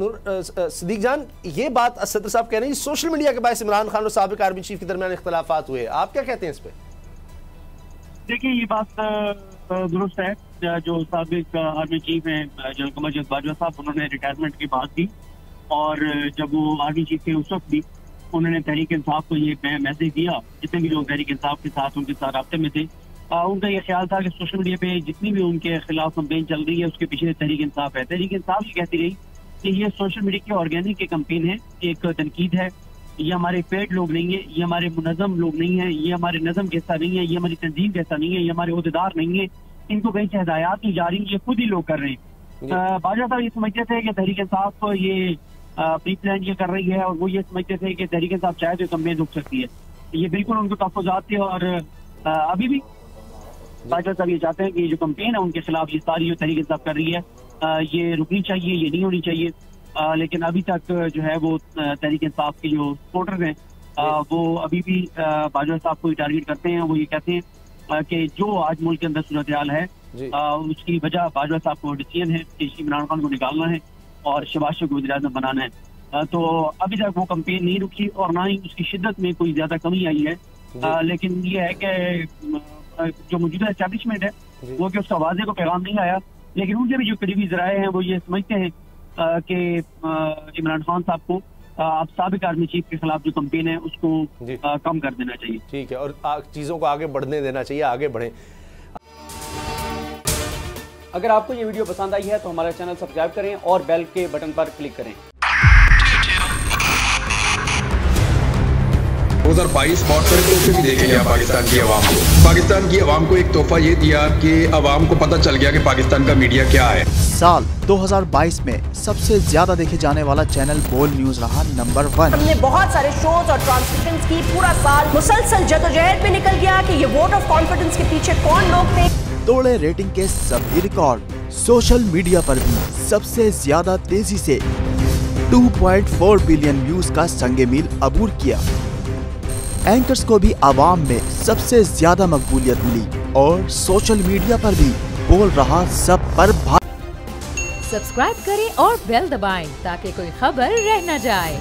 सिद्दीक जान, ये बात सदर साहब कह रहे हैं सोशल मीडिया के बायस इमरान खान और साबिक आर्मी चीफ के दरमियान इख्तलाफात हुए, आप क्या कहते हैं इस पे? देखिए, ये बात दुरुस्त है। जो साबिक आर्मी चीफ हैं जनरल कमर बाजवा साहब, उन्होंने रिटायरमेंट की बात की और जब वो आर्मी चीफ थे उस वक्त भी उन्होंने तहरीक इंसाफ को ये मैसेज दिया। जितने भी लोग तहरीक इंसाफ के साथ उनके साथ राब्ते में थे, उनका ये ख्याल था कि सोशल मीडिया पे जितनी भी उनके खिलाफ कंपेन चल रही है उसके पीछे तहरीक इंसाफ है। तहरीक इंसाफ ये कहती रही कि ये सोशल मीडिया के ऑर्गेनिक के कंपेन है, एक तनकीद है, ये हमारे पेड लोग नहीं है, ये हमारे मुनज़्ज़म लोग नहीं है, ये हमारे नज़म के हिस्सा नहीं है, ये हमारी तंजीम का हिस्सा नहीं है, ये हमारे ओहदेदार नहीं है, इनको कहीं से हिदायत नहीं जा रही, ये खुद ही लोग कर रहे हैं। बाजवा साहब ये समझते थे कि तहरीक इंसाफ ये प्री प्लान ये कर रही है और वो ये समझते थे कि तहरीक इंसाफ चाहे तो कंपेन रुक सकती है। ये बिल्कुल उनको तहफ़्फ़ुज़ात थे और अभी भी बाजवा साहब ये चाहते हैं कि जो कंपेन है उनके खिलाफ ये सारी जो तहरीक इंसाफ कर रही है ये रुकनी चाहिए, ये नहीं होनी चाहिए। लेकिन अभी तक जो है वो तहरीक इंसाफ के जो सपोर्टर्स हैं वो अभी भी बाजवा साहब को टारगेट करते हैं। वो ये कहते हैं कि जो आज मुल्क के अंदर सूरत हाल है उसकी वजह बाजवा साहब को डिसीजन है कि इमरान खान को निकालना है और शहबाज शरीफ को वज़ीर-ए-आज़म बनाना है। तो अभी तक वो कंपेन नहीं रुकी और ना ही उसकी शिद्दत में कोई ज्यादा कमी आई है। लेकिन ये है कि जो मौजूदा एस्टैब्लिशमेंट है वो कि उसका वाज़े को पैगाम नहीं आया, लेकिन उनके भी जो करीबी ज़राए हैं वो ये समझते हैं कि इमरान खान साहब को अब साबिक आर्मी चीफ के खिलाफ जो कंपेन है उसको कम कर देना चाहिए। ठीक है, और चीजों को आगे बढ़ने देना चाहिए, आगे बढ़े। अगर आपको ये वीडियो पसंद आई है तो हमारा चैनल सब्सक्राइब करें और बेल के बटन पर क्लिक करें। 2022 बहुत सारे तोहफे भी देखे गया पाकिस्तान की आवाम को। पाकिस्तान की आवाम को एक तोहफा ये दिया कि आवाम को पता चल गया कि पाकिस्तान का मीडिया क्या है। साल 2022 में सबसे ज्यादा देखे जाने वाला चैनल बोल न्यूज रहा नंबर 1। हमने बहुत सारे शोज और ट्रांसमिशंस की, पूरा साल मुसलसल जदोजहद में निकल गया कि ये वोट ऑफ कॉन्फिडेंस के पीछे कौन लोग थे। तोड़े रेटिंग के सभी रिकॉर्ड। सोशल मीडिया पर भी सबसे ज्यादा तेजी से 2.4 बिलियन व्यूज का संगे मील अबूर किया। एंकर्स को भी आवाम में सबसे ज्यादा मकबूलियत मिली और सोशल मीडिया पर भी बोल रहा सब पर सब्सक्राइब करें और बेल दबाएं ताकि कोई खबर रह न जाए।